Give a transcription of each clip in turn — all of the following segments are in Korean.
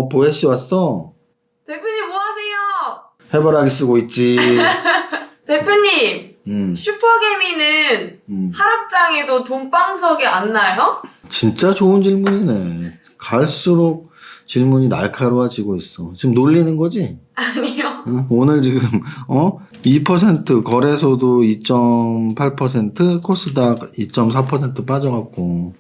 보혜씨 왔어? 대표님 뭐 하세요? 해바라기 쓰고 있지. 대표님, 슈퍼개미는 하락장에도 돈방석에 안 나요? 진짜 좋은 질문이네. 갈수록 질문이 날카로워지고 있어. 지금 놀리는 거지? 아니요. 응? 오늘 지금 2% 거래소도 2.8% 코스닥 2.4% 빠져갖고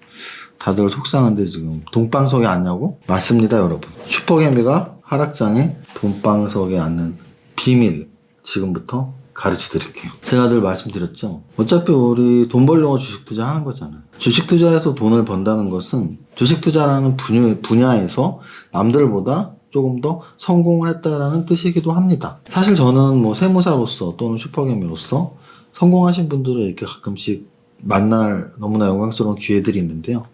다들 속상한데 지금 돈방석에 앉냐고? 맞습니다, 여러분. 슈퍼개미가 하락장에 돈방석에 앉는 비밀 지금부터 가르쳐 드릴게요. 제가 늘 말씀드렸죠. 어차피 우리 돈 벌려고 주식 투자하는 거잖아요. 주식 투자에서 돈을 번다는 것은 주식 투자라는 분야에서 남들보다 조금 더 성공을 했다라는 뜻이기도 합니다. 사실 저는 뭐 세무사로서 또는 슈퍼개미로서 성공하신 분들을 이렇게 가끔씩 만날 너무나 영광스러운 기회들이 있는데요.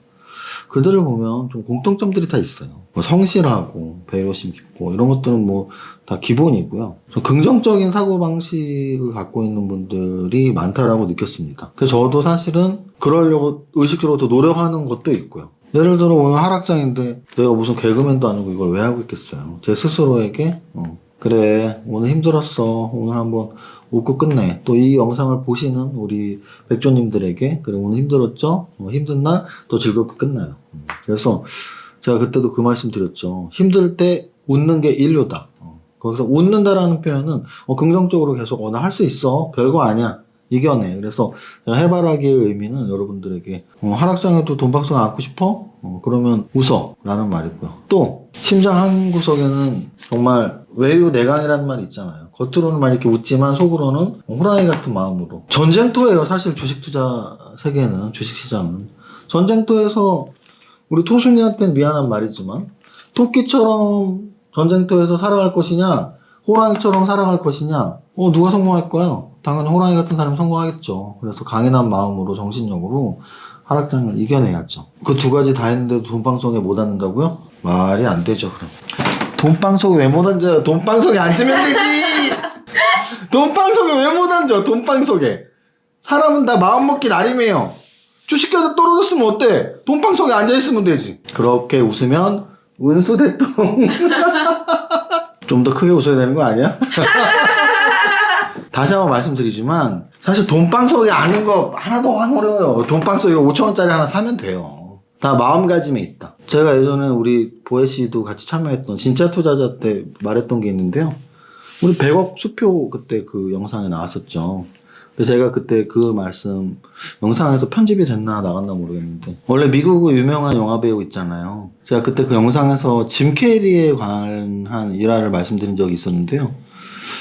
그들을 보면 좀 공통점들이 다 있어요. 뭐 성실하고 배려심 깊고 이런 것들은 뭐 다 기본이고요. 좀 긍정적인 사고방식을 갖고 있는 분들이 많다라고 느꼈습니다. 그래서 저도 사실은 그러려고 의식적으로 더 노력하는 것도 있고요. 예를 들어 오늘 하락장인데 내가 무슨 개그맨도 아니고 이걸 왜 하고 있겠어요. 제 스스로에게 그래 오늘 힘들었어. 오늘 한번 웃고 끝내. 또 이 영상을 보시는 우리 백조님들에게 그래 오늘 힘들었죠? 힘든 날 또 즐겁게 끝나요. 그래서 제가 그때도 그 말씀 드렸죠. 힘들 때 웃는 게 인류다. 거기서 웃는다라는 표현은 긍정적으로 계속 나 할 수 있어. 별거 아니야. 이겨내. 그래서 제가 해바라기의 의미는 여러분들에게 하락장에도 돈방석에 앉고 싶어? 그러면 웃어 라는 말이고요. 또 심장 한 구석에는 정말 외유내강이라는 말이 있잖아요. 겉으로는 막 이렇게 웃지만 속으로는 호랑이 같은 마음으로 전쟁터예요. 사실 주식투자 세계는 주식시장은 전쟁터에서 우리 토순이한테는 미안한 말이지만 토끼처럼 전쟁터에서 살아갈 것이냐 호랑이처럼 살아갈 것이냐 누가 성공할 거야? 당연히 호랑이 같은 사람이 성공하겠죠. 그래서 강인한 마음으로 정신력으로 하락장을 이겨내야죠. 그 두 가지 다 했는데도 돈방석에 못 앉는다고요? 말이 안 되죠. 그럼 돈방석에 왜 못 앉아요? 돈방석에 앉으면 되지. 돈방석에 왜 못 앉아? 돈방석에 사람은 다 마음먹기 나름이에요. 주식계도 떨어졌으면 어때? 돈방석에 앉아있으면 되지. 그렇게 웃으면 운수대통. 좀 더 크게 웃어야 되는 거 아니야? 다시 한번 말씀드리지만 사실 돈방석에 앉는 거 하나도 안 어려워요. 돈방석에 5,000원짜리 하나 사면 돼요. 다 마음가짐에 있다. 제가 예전에 우리 보혜씨도 같이 참여했던 진짜 투자자 때 말했던 게 있는데요. 우리 100억 수표 그때 그 영상에 나왔었죠. 그래서 제가 그때 그 말씀 영상에서 편집이 됐나 나갔나 모르겠는데 원래 미국의 유명한 영화배우 있잖아요. 제가 그때 그 영상에서 짐 캐리에 관한 일화를 말씀드린 적이 있었는데요.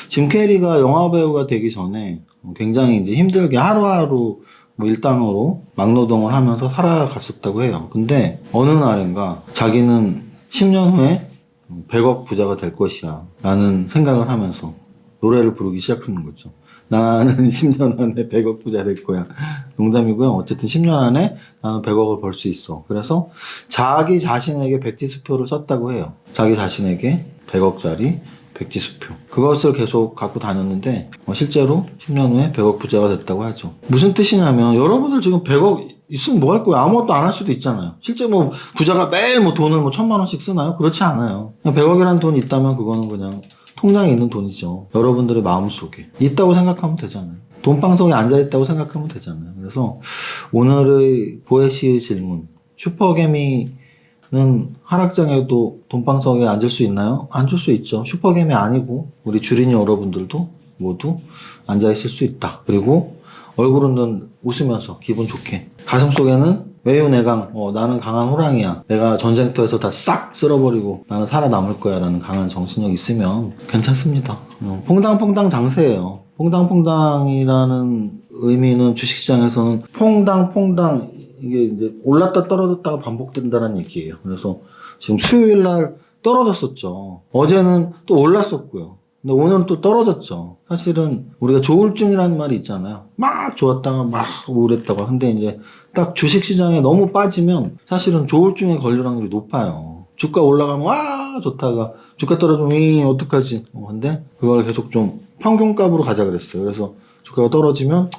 짐 캐리가 영화배우가 되기 전에 굉장히 이제 힘들게 하루하루 뭐 일당으로 막노동을 하면서 살아갔었다고 해요. 근데 어느 날인가 자기는 10년 후에 100억 부자가 될 것이야 라는 생각을 하면서 노래를 부르기 시작하는 거죠. 나는 10년 안에 100억 부자 될 거야. 농담이고요. 어쨌든 10년 안에 나는 100억을 벌 수 있어. 그래서 자기 자신에게 백지수표를 썼다고 해요. 자기 자신에게 100억짜리 백지수표. 그것을 계속 갖고 다녔는데 실제로 10년 후에 100억 부자가 됐다고 하죠. 무슨 뜻이냐면 여러분들 지금 100억 있으면 뭐 할 거예요? 아무것도 안 할 수도 있잖아요. 실제 뭐 부자가 매일 뭐 돈을 뭐 1,000만 원씩 쓰나요? 그렇지 않아요. 그냥 100억이라는 돈이 있다면 그거는 그냥 통장에 있는 돈이죠. 여러분들의 마음속에 있다고 생각하면 되잖아요. 돈방석에 앉아있다고 생각하면 되잖아요. 그래서 오늘의 보혜씨의 질문, 슈퍼개미는 하락장에도 돈방석에 앉을 수 있나요? 앉을 수 있죠. 슈퍼개미 아니고 우리 주린이 여러분들도 모두 앉아있을 수 있다. 그리고 얼굴은 웃으면서 기분 좋게, 가슴속에는 외유내강, 나는 강한 호랑이야. 내가 전쟁터에서 다 싹 쓸어버리고 나는 살아남을 거야 라는 강한 정신력 있으면 괜찮습니다. 퐁당퐁당 장세예요. 퐁당퐁당이라는 의미는 주식시장에서는 퐁당퐁당 이게 이제 올랐다 떨어졌다가 반복된다는 얘기예요. 그래서 지금 수요일날 떨어졌었죠. 어제는 또 올랐었고요. 근데 오늘은 또 떨어졌죠. 사실은 우리가 조울증이라는 말이 있잖아요. 막 좋았다가 막 우울했다가. 근데 이제 딱 주식시장에 너무 빠지면 사실은 조울증에 걸릴 확률이 높아요. 주가 올라가면 와 좋다가 주가 떨어지면 어떡하지. 근데 그걸 계속 좀 평균값으로 가자 그랬어요. 그래서 주가가 떨어지면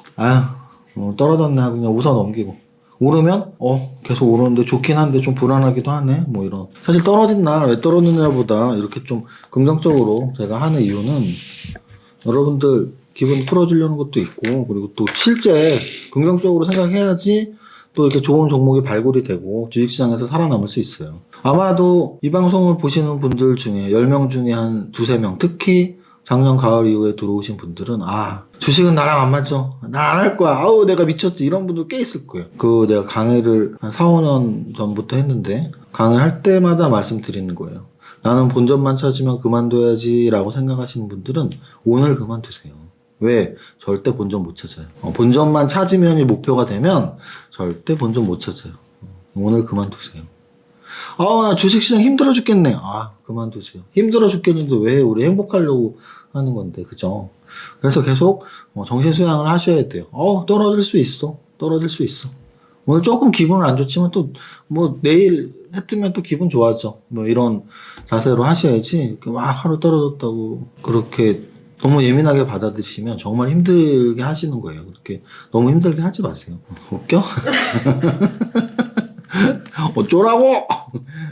떨어졌네 하고 그냥 웃어 넘기고 오르면 계속 오르는데 좋긴 한데 좀 불안하기도 하네. 뭐 이런. 사실 떨어진 날 왜 떨어지냐보다 이렇게 좀 긍정적으로 제가 하는 이유는 여러분들 기분 풀어주려는 것도 있고, 그리고 또 실제 긍정적으로 생각해야지 또 이렇게 좋은 종목이 발굴이 되고 주식시장에서 살아남을 수 있어요. 아마도 이 방송을 보시는 분들 중에 10명 중에 한 두세 명, 특히 작년 가을 이후에 들어오신 분들은 주식은 나랑 안 맞죠. 나 안 할 거야. 아우 내가 미쳤지. 이런 분들 꽤 있을 거예요. 내가 강의를 한 4, 5년 전부터 했는데 강의할 때마다 말씀드리는 거예요. 나는 본전만 찾으면 그만둬야지 라고 생각하시는 분들은 오늘 그만두세요. 왜? 절대 본전 못 찾아요. 본전만 찾으면이 목표가 되면 절대 본전 못 찾아요. 오늘 그만두세요. 나 주식시장 힘들어 죽겠네. 그만두세요. 힘들어 죽겠는데 왜 우리 행복하려고 하는 건데, 그죠? 그래서 계속 정신 수양을 하셔야 돼요. 떨어질 수 있어. 떨어질 수 있어. 오늘 조금 기분은 안 좋지만 또 내일 해 뜨면 또 기분 좋아져. 이런 자세로 하셔야지. 막 하루 떨어졌다고 그렇게 너무 예민하게 받아들이시면 정말 힘들게 하시는 거예요. 그렇게 너무 힘들게 하지 마세요. 웃겨? 어쩌라고?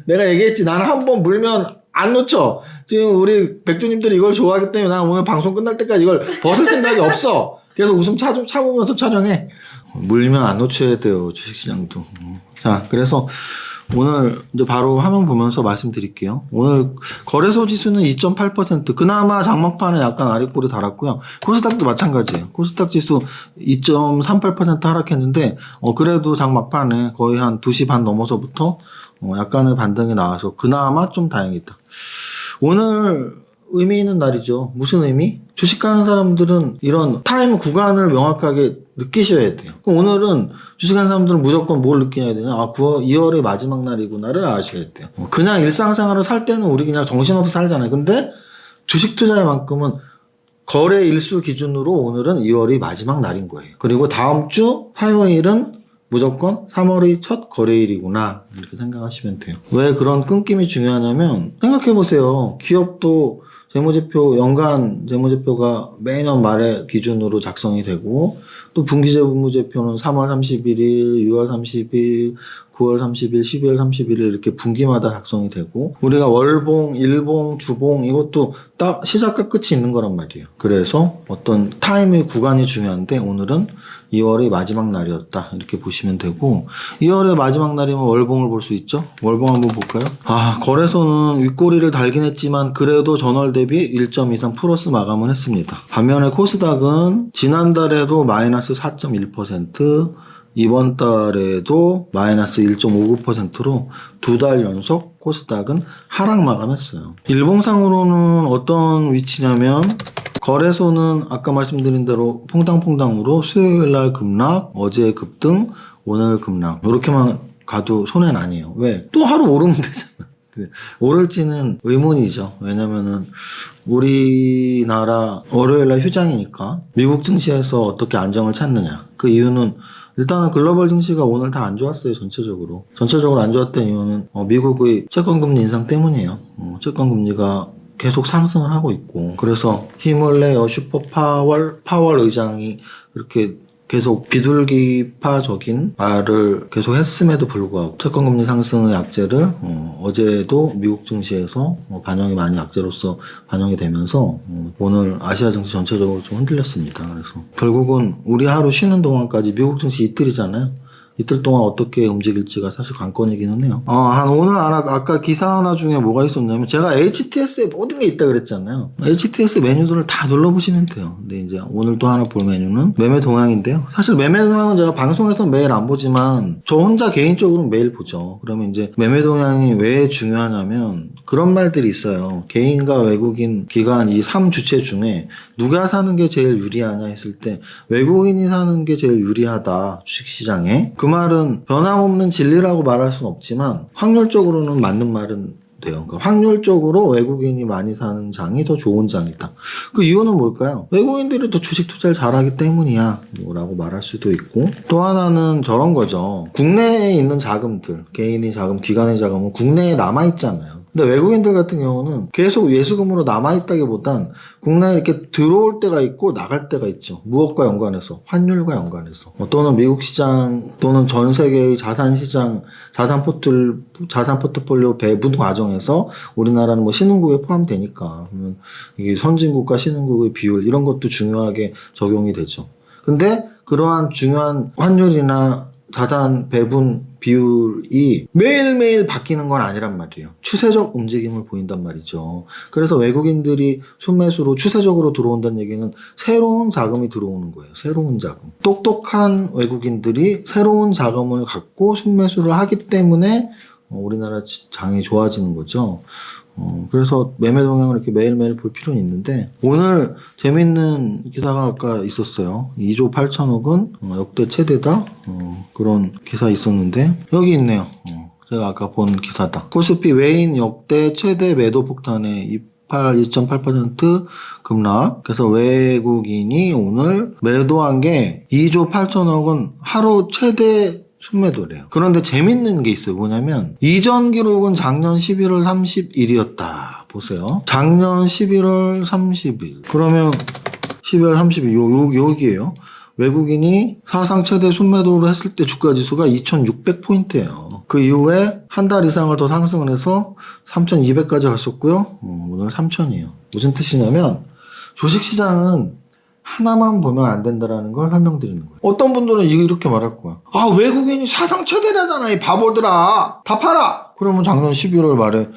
내가 얘기했지. 나는 한 번 물면 안 놓쳐. 지금 우리 백조님들이 이걸 좋아하기 때문에 난 오늘 방송 끝날 때까지 이걸 벗을 생각이 없어. 계속 웃음 참으면서 촬영해. 물면 안 놓쳐야 돼요. 주식시장도. 자, 그래서 오늘 이제 바로 화면 보면서 말씀드릴게요. 오늘 거래소 지수는 2.8%. 그나마 장막판에 약간 아랫골이 달았고요. 코스닥도 마찬가지예요. 코스닥 지수 2.38% 하락했는데 그래도 장막판에 거의 한 2시 반 넘어서부터 약간의 반등이 나와서 그나마 좀 다행이다. 오늘 의미 있는 날이죠. 무슨 의미? 주식하는 사람들은 이런 타임 구간을 명확하게 느끼셔야 돼요. 그럼 오늘은 주식하는 사람들은 무조건 뭘 느껴야 되냐? 2월의 마지막 날이구나를 아셔야 돼요. 그냥 일상생활을 살 때는 우리 그냥 정신없이 살잖아요. 근데 주식 투자의 만큼은 거래 일수 기준으로 오늘은 2월이 마지막 날인 거예요. 그리고 다음 주 화요일은 무조건 3월의 첫 거래일이구나 이렇게 생각하시면 돼요. 왜 그런 끊김이 중요하냐면 생각해보세요. 기업도 재무제표, 연간 재무제표가 매년 말에 기준으로 작성이 되고 또 분기재무제표는 3월 31일, 6월 30일, 9월 30일, 12월 31일 이렇게 분기마다 작성이 되고 우리가 월봉, 일봉, 주봉 이것도 딱 시작과 끝이 있는 거란 말이에요. 그래서 어떤 타임의 구간이 중요한데 오늘은 2월의 마지막 날이었다 이렇게 보시면 되고 2월의 마지막 날이면 월봉을 볼 수 있죠. 월봉 한번 볼까요? 거래소는 윗꼬리를 달긴 했지만 그래도 전월 대비 1점 이상 플러스 마감을 했습니다. 반면에 코스닥은 지난달에도 마이너스 4.1%, 이번 달에도 마이너스 1.59%로 2달 연속 코스닥은 하락 마감했어요. 일봉상으로는 어떤 위치냐면 거래소는 아까 말씀드린 대로 퐁당퐁당으로 수요일날 급락, 어제 급등, 오늘 급락 이렇게만 가도 손해는 아니에요. 왜? 또 하루 오르면 되잖아. 오를지는 의문이죠. 왜냐면은 우리나라 월요일날 휴장이니까 미국 증시에서 어떻게 안정을 찾느냐. 그 이유는 일단은 글로벌 증시가 오늘 다 안 좋았어요. 전체적으로 안 좋았던 이유는 미국의 채권금리 인상 때문이에요. 채권금리가 계속 상승을 하고 있고 그래서 힘을 내어 파월 의장이 그렇게 계속 비둘기파적인 말을 계속 했음에도 불구하고 채권금리 상승의 약재를 어제도 미국 증시에서 반영이 많이 약재로서 반영이 되면서 오늘 아시아 증시 전체적으로 좀 흔들렸습니다. 그래서 결국은 우리 하루 쉬는 동안까지 미국 증시 이틀이잖아요. 이틀 동안 어떻게 움직일지가 사실 관건이기는 해요. 오늘 아까 기사 하나 중에 뭐가 있었냐면 제가 HTS에 모든 게 있다 그랬잖아요. HTS 메뉴들을 다 눌러보시면 돼요. 근데 이제 오늘 또 하나 볼 메뉴는 매매 동향인데요. 사실 매매 동향은 제가 방송에서는 매일 안 보지만 저 혼자 개인적으로는 매일 보죠. 그러면 이제 매매 동향이 왜 중요하냐면 그런 말들이 있어요. 개인과 외국인, 기관 이 3주체 중에 누가 사는 게 제일 유리하냐 했을 때 외국인이 사는 게 제일 유리하다 주식시장에. 그 말은 변함없는 진리라고 말할 수는 없지만 확률적으로는 맞는 말은 돼요. 그러니까 확률적으로 외국인이 많이 사는 장이 더 좋은 장이다. 그 이유는 뭘까요? 외국인들이 더 주식 투자를 잘하기 때문이야 라고 말할 수도 있고 또 하나는 저런 거죠. 국내에 있는 자금들, 개인의 자금, 기관의 자금은 국내에 남아있잖아요. 근데 외국인들 같은 경우는 계속 예수금으로 남아있다기보단 국내에 이렇게 들어올 때가 있고 나갈 때가 있죠. 무엇과 연관해서, 환율과 연관해서. 또는 미국 시장, 또는 전 세계의 자산 시장, 자산 포트폴리오 배분 과정에서 우리나라는 뭐 신흥국에 포함되니까. 이게 선진국과 신흥국의 비율, 이런 것도 중요하게 적용이 되죠. 근데 그러한 중요한 환율이나 자산 배분 비율이 매일매일 바뀌는 건 아니란 말이에요. 추세적 움직임을 보인단 말이죠. 그래서 외국인들이 순매수로 추세적으로 들어온다는 얘기는 새로운 자금이 들어오는 거예요. 새로운 자금. 똑똑한 외국인들이 새로운 자금을 갖고 순매수를 하기 때문에 우리나라 장이 좋아지는 거죠. 그래서 매매 동향을 이렇게 매일매일 볼 필요는 있는데, 오늘 재밌는 기사가 아까 있었어요. 2조 8천억은 역대 최대다. 그런 기사 있었는데, 여기 있네요. 제가 아까 본 기사다. 코스피 외인 역대 최대 매도 폭탄에 2.8% 급락. 그래서 외국인이 오늘 매도한 게 2조 8천억은 하루 최대 순매도래요. 그런데 재밌는 게 있어요. 뭐냐면 이전 기록은 작년 11월 30일이었다. 보세요. 작년 11월 30일. 그러면 12월 30일 여기에요. 외국인이 사상 최대 순매도를 했을 때 주가지수가 2600포인트예요. 그 이후에 한 달 이상을 더 상승을 해서 3200까지 갔었고요. 오늘 3000이에요. 무슨 뜻이냐면 주식시장은 하나만 보면 안 된다라는 걸 설명드리는 거예요. 어떤 분들은 이렇게 말할 거야. 아, 외국인이 사상 최대라잖아, 이 바보들아. 다 팔아! 그러면 작년 11월 말에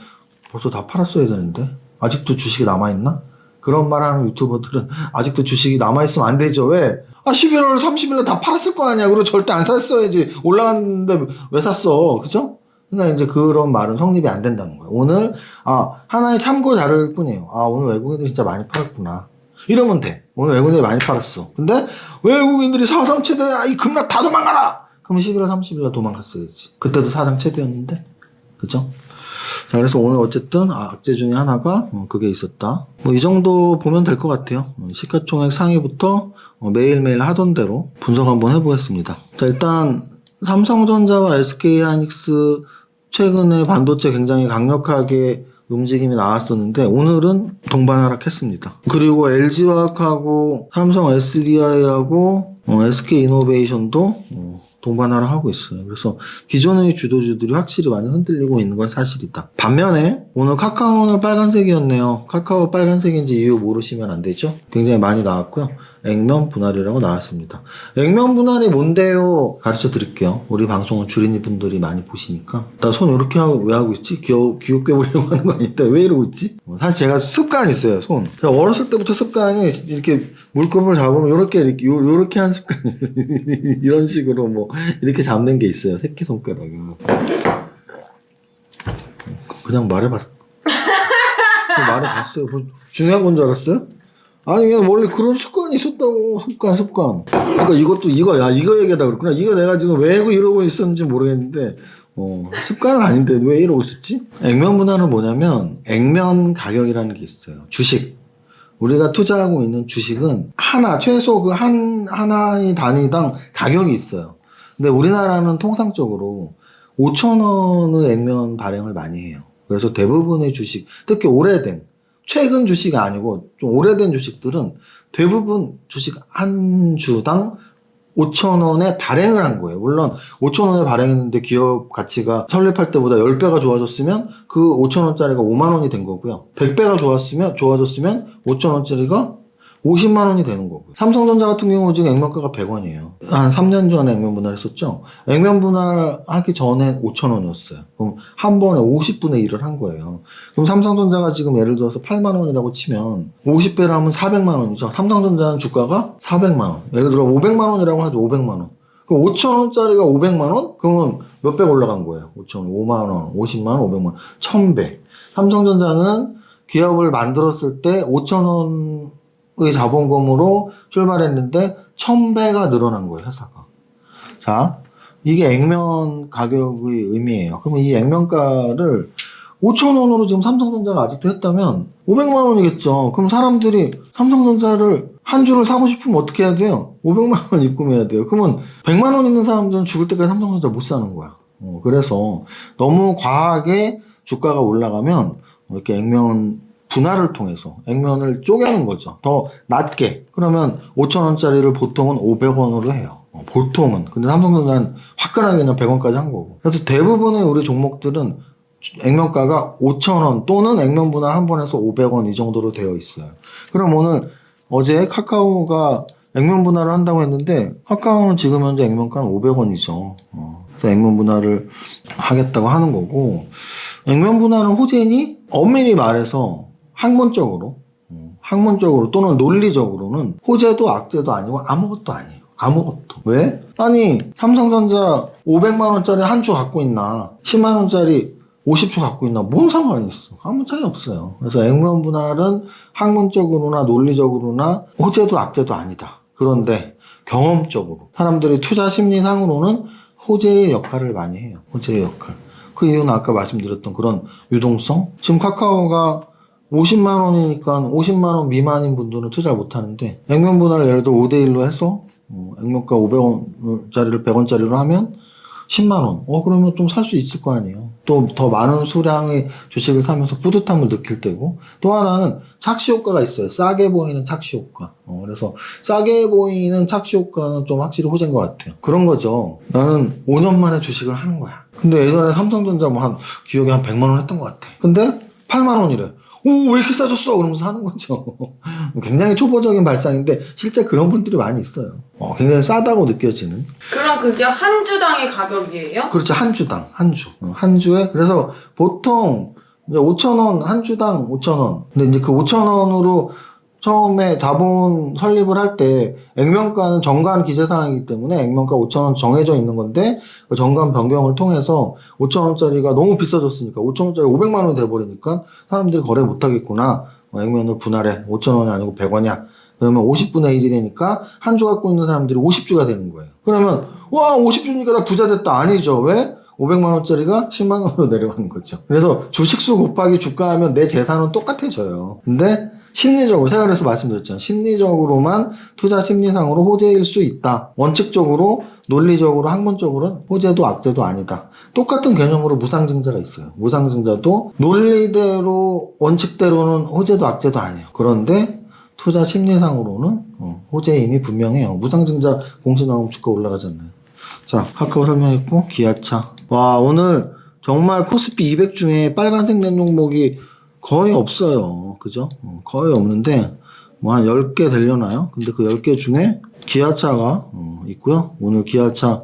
벌써 다 팔았어야 되는데? 아직도 주식이 남아있나? 그런 말 하는 유튜버들은 아직도 주식이 남아있으면 안 되죠. 왜? 11월 30일에 다 팔았을 거 아니야. 그리고 절대 안 샀어야지. 올라갔는데 왜 샀어? 그죠? 그러니까 이제 그런 말은 성립이 안 된다는 거예요. 오늘, 하나의 참고 자료일 뿐이에요. 오늘 외국인들이 진짜 많이 팔았구나. 이러면 돼. 오늘 외국인들이 많이 팔았어. 근데 외국인들이 사상 최대야. 이 급락 다 도망가라! 그럼 11월 30일에 도망갔어야지. 그때도 사상 최대였는데. 그죠? 자, 그래서 오늘 어쨌든 악재 중에 하나가 그게 있었다. 이 정도 보면 될 것 같아요. 시가총액 상위부터 매일매일 하던 대로 분석 한번 해보겠습니다. 자, 일단 삼성전자와 SK하이닉스 최근에 반도체 굉장히 강력하게 움직임이 나왔었는데 오늘은 동반 하락했습니다. 그리고 LG화학하고 삼성 SDI하고 SK이노베이션도 동반 하락하고 있어요. 그래서 기존의 주도주들이 확실히 많이 흔들리고 있는 건 사실이다. 반면에 오늘 카카오는 빨간색이었네요. 카카오 빨간색인지 이유 모르시면 안 되죠. 굉장히 많이 나왔고요. 액면 분할이라고 나왔습니다. 액면 분할이 뭔데요? 가르쳐 드릴게요. 우리 방송은 주린이 분들이 많이 보시니까. 나 손 이렇게 하고 왜 하고 있지? 귀엽게 보려고 하는 거 아닌데 왜 이러고 있지? 사실 제가 습관이 있어요. 손. 제가 어렸을 때부터 습관이 이렇게 물컵을 잡으면 요렇게 한 습관이 이런 식으로 뭐 이렇게 잡는 게 있어요. 새끼손가락을. 그냥 말해봤어요. 뭐 중요한 건 줄 알았어요? 아니, 그냥 원래 그런 습관이 있었다고. 습관. 그러니까 이거 얘기하다 그랬구나. 이거 내가 지금 왜 이러고 있었는지 모르겠는데, 습관은 아닌데 왜 이러고 있었지? 액면 분할은 뭐냐면, 액면 가격이라는 게 있어요. 주식. 우리가 투자하고 있는 주식은 최소 그 하나의 단위당 가격이 있어요. 근데 우리나라는 통상적으로 5,000원의 액면 발행을 많이 해요. 그래서 대부분의 주식, 특히 최근 주식이 아니고 좀 오래된 주식들은 대부분 주식 한 주당 5,000원에 발행을 한 거예요. 물론 5,000원에 발행했는데 기업 가치가 설립할 때보다 10배가 좋아졌으면 그 5,000원짜리가 5만 원이 된 거고요. 100배가 좋아졌으면 5,000원짜리가 50만 원이 되는 거고요. 삼성전자 같은 경우 지금 액면가가 100원이에요. 한 3년 전에 액면 분할했었죠. 액면 분할하기 전에 5,000원이었어요. 그럼 한 번에 50분의 1을 한 거예요. 그럼 삼성전자가 지금 예를 들어서 8만 원이라고 치면 50배를 하면 400만 원이죠. 삼성전자는 주가가 400만 원. 예를 들어 500만 원이라고 하죠. 500만 원. 그럼 5,000원짜리가 500만 원? 그러면 몇 배 올라간 거예요? 5,000원, 5만 원, 50만 원, 500만 원. 1,000배. 삼성전자는 기업을 만들었을 때 5,000원 의 자본금으로 출발했는데 1,000배가 늘어난 거예요, 회사가. 자, 이게 액면 가격의 의미예요. 그러면 이 액면가를 5,000원으로 지금 삼성전자가 아직도 했다면 500만 원이겠죠. 그럼 사람들이 삼성전자를 한 주를 사고 싶으면 어떻게 해야 돼요? 500만 원 입금해야 돼요. 그러면 100만 원 있는 사람들은 죽을 때까지 삼성전자 못 사는 거야. 그래서 너무 과하게 주가가 올라가면 이렇게 액면 분할을 통해서 액면을 쪼개는 거죠. 더 낮게. 그러면 5,000원짜리를 보통은 500원으로 해요. 보통은. 근데 삼성전자는 화끈하게 그냥 100원까지 한 거고. 그래서 대부분의 우리 종목들은 액면가가 5,000원 또는 액면 분할 한 번 해서 500원 이 정도로 되어 있어요. 그럼 어제 카카오가 액면 분할을 한다고 했는데 카카오는 지금 현재 액면가는 500원이죠. 그래서 액면 분할을 하겠다고 하는 거고, 액면 분할은 호재니 엄밀히 말해서 학문적으로 또는 논리적으로는 호재도 악재도 아니고 아무것도 아니에요. 아무것도. 왜? 아니 삼성전자 500만원짜리 한 주 갖고 있나 10만원짜리 50주 갖고 있나 뭔 상관이 있어. 아무 차이 없어요. 그래서 액면 분할은 학문적으로나 논리적으로나 호재도 악재도 아니다. 그런데 경험적으로 사람들이 투자 심리상으로는 호재의 역할을 많이 해요. 호재의 역할. 그 이유는 아까 말씀드렸던 그런 유동성. 지금 카카오가 50만 원이니까 50만 원 미만인 분들은 투자를 못 하는데, 액면 분할을 예를 들어 5대1로 해서 액면가 500원짜리를 100원짜리로 하면 10만 원. 그러면 좀 살 수 있을 거 아니에요. 또 더 많은 수량의 주식을 사면서 뿌듯함을 느낄 때고, 또 하나는 착시 효과가 있어요. 싸게 보이는 착시 효과. 그래서 싸게 보이는 착시 효과는 좀 확실히 호재인 것 같아요. 그런 거죠. 나는 5년 만에 주식을 하는 거야. 근데 예전에 삼성전자 기억에 한 100만 원 했던 것 같아. 근데 8만 원이래. 왜 이렇게 싸졌어? 그러면서 하는 거죠. 굉장히 초보적인 발상인데 실제 그런 분들이 많이 있어요. 굉장히 싸다고 느껴지는. 그럼 그게 한 주당의 가격이에요? 그렇죠. 한 주당. 한 주에. 그래서 보통 이제 5,000원, 한 주당 5,000원. 근데 이제 그 5,000원으로 처음에 자본 설립을 할 때 액면가는 정관 기재사항이기 때문에 액면가 5,000원 정해져 있는 건데, 그 정관 변경을 통해서 5,000원짜리가 너무 비싸졌으니까 5,000원짜리 500만 원 돼버리니까 사람들이 거래 못 하겠구나. 액면을 분할해. 5,000원이 아니고 100원이야. 그러면 50분의 1이 되니까 한 주 갖고 있는 사람들이 50주가 되는 거예요. 그러면 50주니까 나 부자 됐다. 아니죠. 왜? 500만 원짜리가 10만 원으로 내려가는 거죠. 그래서 주식수 곱하기 주가 하면 내 재산은 똑같아져요. 근데 심리적으로, 제가 그래서 말씀드렸잖아요. 심리적으로만 투자 심리상으로 호재일 수 있다. 원칙적으로, 논리적으로, 학문적으로는 호재도 악재도 아니다. 똑같은 개념으로 무상증자가 있어요. 무상증자도 논리대로, 원칙대로는 호재도 악재도 아니에요. 그런데 투자 심리상으로는 호재의 힘이 분명해요. 무상증자 공시 나오면 주가 올라가잖아요. 자, 카카오 설명했고, 기아차. 와, 오늘 정말 코스피 200 중에 빨간색 낸 종목이 거의 없어요. 그죠? 거의 없는데, 한 10개 되려나요? 근데 그 10개 중에 기아차가 있고요. 오늘 기아차,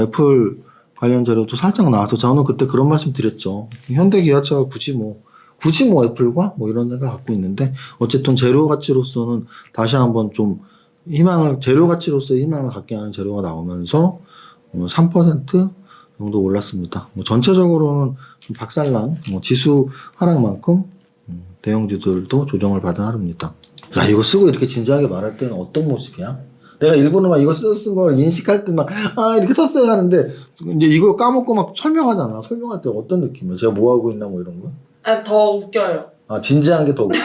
애플 관련 자료도 살짝 나와서 저는 그때 그런 말씀 드렸죠. 현대 기아차가 굳이 애플과 이런 생각 갖고 있는데, 어쨌든 재료 가치로서는 다시 한번 좀 재료 가치로서의 희망을 갖게 하는 재료가 나오면서 3% 정도 올랐습니다. 전체적으로는 좀 박살난 지수 하락만큼 대형주들도 조정을 받은 하루입니다. 야, 이거 쓰고 이렇게 진지하게 말할 때는 어떤 모습이야? 내가 일부러 이거 쓴 걸 인식할 때 이렇게 썼어야 하는데, 이제 이거 까먹고 설명하잖아. 설명할 때 어떤 느낌이야? 제가 뭐 하고 있나 이런 거? 더 웃겨요. 진지한 게 더 웃겨.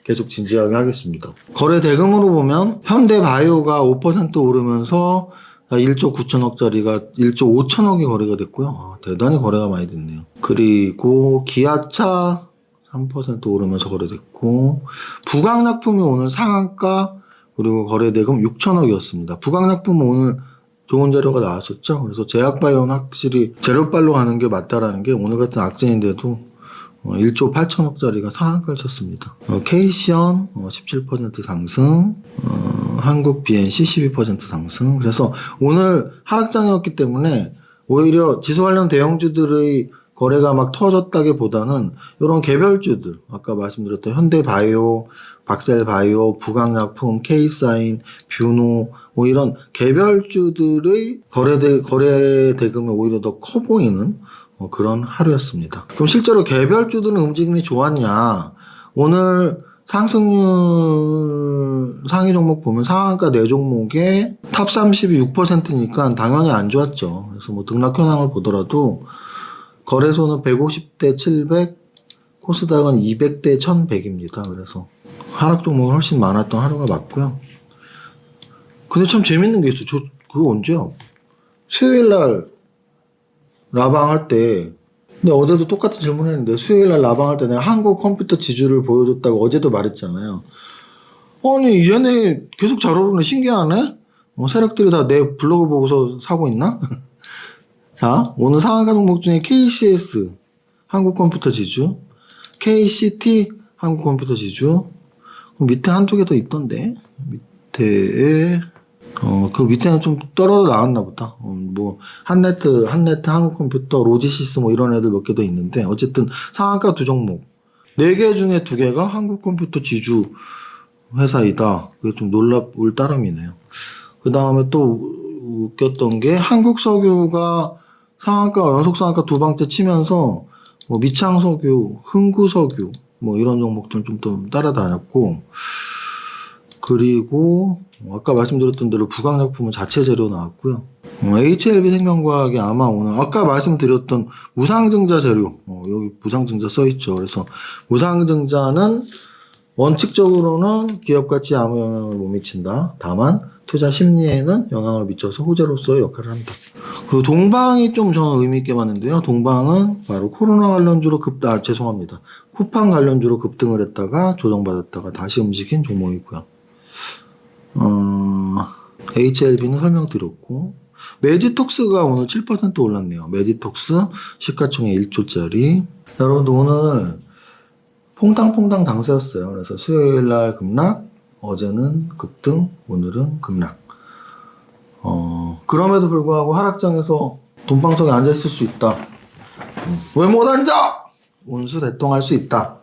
계속 진지하게 하겠습니다. 거래 대금으로 보면 현대바이오가 5% 오르면서 1조 9천억짜리가 1조 5천억이 거래가 됐고요. 대단히 거래가 많이 됐네요. 그리고 기아차 3% 오르면서 거래됐고, 부강약품이 오늘 상한가, 그리고 거래 대금 6천억이었습니다. 부강약품은 오늘 좋은 재료가 나왔었죠. 그래서 제약바이오는 확실히 재료빨로 가는 게 맞다라는 게, 오늘 같은 악재인데도 1조 8천억짜리가 상한가를 쳤습니다. K시언 17% 상승, 한국 BNC 12% 상승. 그래서 오늘 하락장이었기 때문에 오히려 지수 관련 대형주들의 거래가 터졌다기보다는 이런 개별주들, 아까 말씀드렸던 현대바이오, 박셀바이오, 부강약품, K사인, 뷰노, 이런 개별주들의 거래 대금이 오히려 더 커 보이는 그런 하루였습니다. 그럼 실제로 개별주들은 움직임이 좋았냐? 오늘 상승률 상위 종목 보면 상한가 4종목에 탑 30이 6%니까 당연히 안 좋았죠. 그래서 등락 현황을 보더라도 거래소는 150대 700, 코스닥은 200대 1100입니다. 그래서 하락 종목이 훨씬 많았던 하루가 맞고요. 근데 참 재밌는 게 있어요. 그거 언제야? 수요일 날 라방 할 때, 근데 어제도 똑같은 질문 했는데, 수요일날 라방 할 때 내가 한국 컴퓨터 지주를 보여줬다고 어제도 말했잖아요. 아니, 얘네 계속 잘 오르네. 신기하네? 세력들이 다 내 블로그 보고서 사고 있나? 자, 오늘 상한가 종목 중에 KCS, 한국 컴퓨터 지주, KCT, 한국 컴퓨터 지주, 밑에 한두 개 더 있던데? 밑에, 그 밑에는 좀 떨어져 나왔나 보다. 뭐, 한네트, 한국 컴퓨터, 로지시스 뭐 이런 애들 몇 개 더 있는데, 어쨌든 상한가 두 종목. 4개 중에 2개가 한국 컴퓨터 지주 회사이다. 그게 좀 놀라울 따름이네요. 그 다음에 또 웃겼던 게 한국석유가 연속 상한가 2방째 치면서 뭐 미창석유, 흥구석유 뭐 이런 종목들 좀 따라다녔고, 그리고 아까 말씀드렸던 대로 부강약품은 자체 재료 나왔고요. HLB 생명과학이 아마 오늘 아까 말씀드렸던 무상증자 재료, 여기 무상증자 써있죠. 그래서 무상증자는 원칙적으로는 기업 가치에 아무 영향을 못 미친다. 다만 투자 심리에는 영향을 미쳐서 호재로서의 역할을 한다. 그리고 동방이 좀 저는 의미 있게 봤는데요. 동방은 바로 코로나 관련주로 죄송합니다. 쿠팡 관련주로 급등을 했다가 조정받았다가 다시 움직인 종목이고요. HLB는 설명드렸고, 매지톡스가 오늘 7% 올랐네요. 매지톡스 시가총액 1조짜리. 여러분들 오늘 퐁당퐁당 장세였어요. 그래서 수요일날 급락, 어제는 급등, 오늘은 급락. 그럼에도 불구하고 하락장에서 돈방석에 앉아있을 수 있다. 왜 못 앉아? 운수 대통할 수 있다.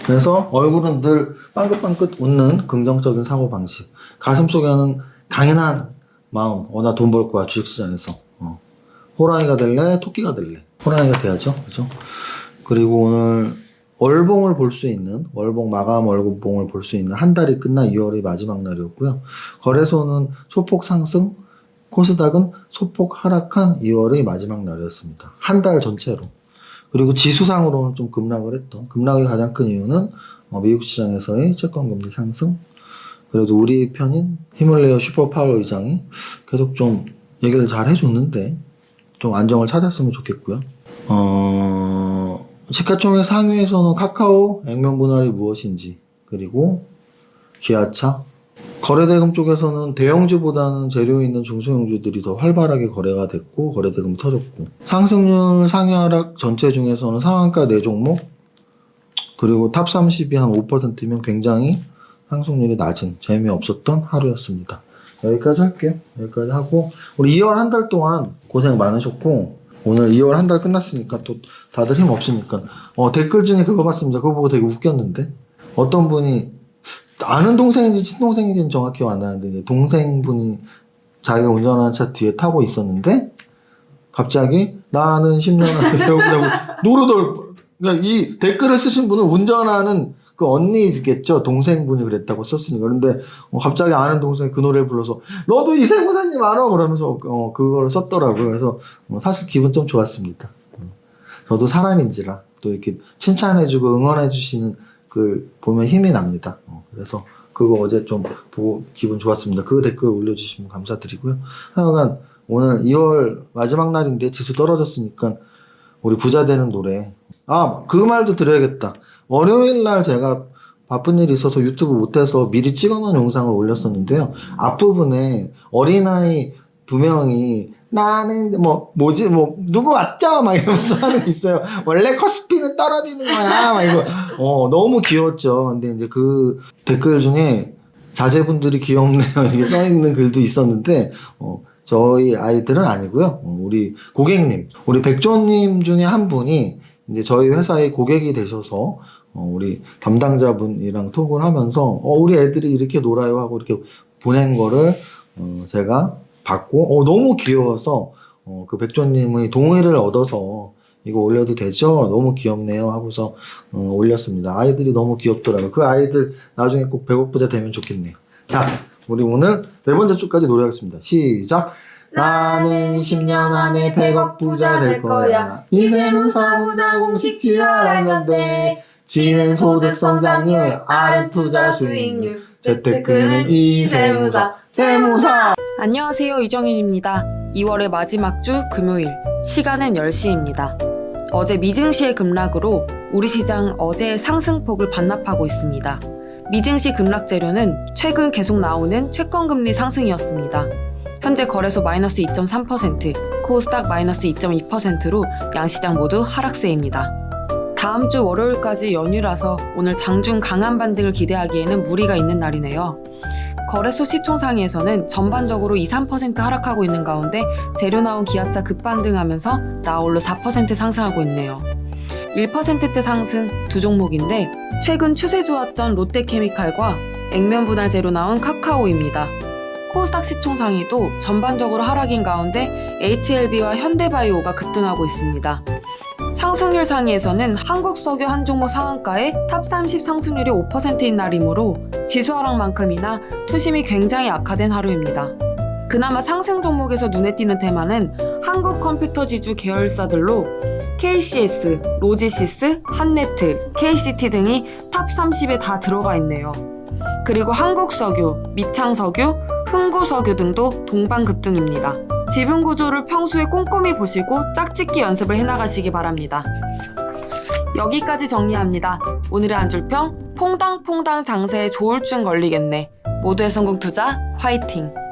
그래서 얼굴은 늘 빵긋빵긋 웃는 긍정적인 사고방식. 가슴속에는 강인한 마음. 나 돈 벌 거야, 주식시장에서. 호랑이가 될래? 토끼가 될래? 호랑이가 돼야죠. 그죠? 그리고 오늘 월봉을 볼 수 있는, 월봉 마감 월봉을 볼 수 있는 한 달이 끝난 2월이 마지막 날이었고요. 거래소는 소폭 상승, 코스닥은 소폭 하락한 2월의 마지막 날이었습니다. 한 달 전체로. 그리고 지수상으로는 좀 급락을 했던, 급락의 가장 큰 이유는 미국 시장에서의 채권금리 상승, 그래도 우리 편인 히말레어 슈퍼파워 의장이 계속 좀 얘기를 잘 해줬는데 좀 안정을 찾았으면 좋겠고요. 시가총액 상위에서는 카카오, 액면 분할이 무엇인지, 그리고 기아차, 거래대금 쪽에서는 대형주보다는 재료 있는 중소형주들이 더 활발하게 거래가 됐고 거래대금이 터졌고, 상승률 상위 하락 전체 중에서는 상한가 4종목, 그리고 탑 30이 한 5%면 굉장히 상승률이 낮은, 재미없었던 하루였습니다. 여기까지 할게요. 여기까지 하고, 우리 2월 한 달 동안 고생 많으셨고, 오늘 2월 한 달 끝났으니까 또 다들 힘 없으니까 댓글 중에 그거 봤습니다. 그거 보고 되게 웃겼는데, 어떤 분이 아는 동생인지 친동생인지는 정확히 기억 안 나는데, 동생분이 자기가 운전하는 차 뒤에 타고 있었는데 갑자기 나는 10년 안에 배우자고 노르돌. 그러니까 이 댓글을 쓰신 분은 운전하는 그 언니겠죠. 동생분이 그랬다고 썼으니까. 그런데 갑자기 아는 동생이 그 노래를 불러서 너도 이세무사님 알아? 그러면서 그걸 썼더라고요. 그래서 사실 기분 좀 좋았습니다. 저도 사람인지라 또 이렇게 칭찬해주고 응원해주시는 글 보면 힘이 납니다. 그래서 그거 어제 좀 보고 기분 좋았습니다. 그 댓글 올려주시면 감사드리고요. 하여간 오늘 2월 마지막 날인데 지수 떨어졌으니까 우리 부자 되는 노래. 그 말도 드려야겠다. 월요일 날 제가 바쁜 일이 있어서 유튜브 못해서 미리 찍어놓은 영상을 올렸었는데요. 앞부분에 어린아이 2명이 나는 누구 왔죠? 막 이러면서 하는 게 있어요. 원래 코스피는 떨어지는 거야. 막 이거 너무 귀여웠죠. 근데 이제 그 댓글 중에 자제분들이 귀엽네요 이렇게 써 있는 글도 있었는데 저희 아이들은 아니고요. 우리 고객님, 우리 백조님 중에 한 분이 이제 저희 회사의 고객이 되셔서 우리 담당자분이랑 톡을 하면서 우리 애들이 이렇게 놀아요 하고 이렇게 보낸 거를 제가 받고 너무 귀여워서 그 백조님의 동의를 얻어서 이거 올려도 되죠? 너무 귀엽네요 하고서 올렸습니다. 아이들이 너무 귀엽더라고요. 그 아이들 나중에 꼭 배고프자 되면 좋겠네요. 자, 우리 오늘 4번째 줄까지 노래하겠습니다. 시작! 나는 10년 안에 100억 부자 될 거야. 이세무사 부자 공식 잘 알면 돼. 지는 소득 성장률, R은 투자 수익률. 재테크는 이세무사. 세무사. 안녕하세요, 이정현입니다. 2월의 마지막 주 금요일, 시간은 10시입니다. 어제 미증시의 급락으로 우리 시장 어제의 상승폭을 반납하고 있습니다. 미증시 급락 재료는 최근 계속 나오는 채권금리 상승이었습니다. 현재 거래소 마이너스 2.3%, 코스닥 마이너스 2.2%로 양시장 모두 하락세입니다. 다음 주 월요일까지 연휴라서 오늘 장중 강한 반등을 기대하기에는 무리가 있는 날이네요. 거래소 시총상위에서는 전반적으로 2-3% 하락하고 있는 가운데 재료 나온 기아차 급반등하면서 나홀로 4% 상승하고 있네요. 1%대 상승 두 종목인데 최근 추세 좋았던 롯데케미칼과 액면 분할 재료 나온 카카오입니다. 코스닥 시총상위도 전반적으로 하락인 가운데 HLB와 현대바이오가 급등하고 있습니다. 상승률 상위에서는 한국석유 한 종목 상한가에 탑30 상승률이 5%인 날이므로 지수 하락만큼이나 투심이 굉장히 악화된 하루입니다. 그나마 상승 종목에서 눈에 띄는 테마는 한국 컴퓨터 지주 계열사들로 KCS, 로지시스, 한네트, KCT 등이 탑30에 다 들어가 있네요. 그리고 한국석유, 미창석유, 흥구석유 등도 동반급등입니다. 지분 구조를 평소에 꼼꼼히 보시고 짝짓기 연습을 해나가시기 바랍니다. 여기까지 정리합니다. 오늘의 한 줄평, 퐁당퐁당 장세에 조울증 걸리겠네. 모두의 성공 투자 화이팅!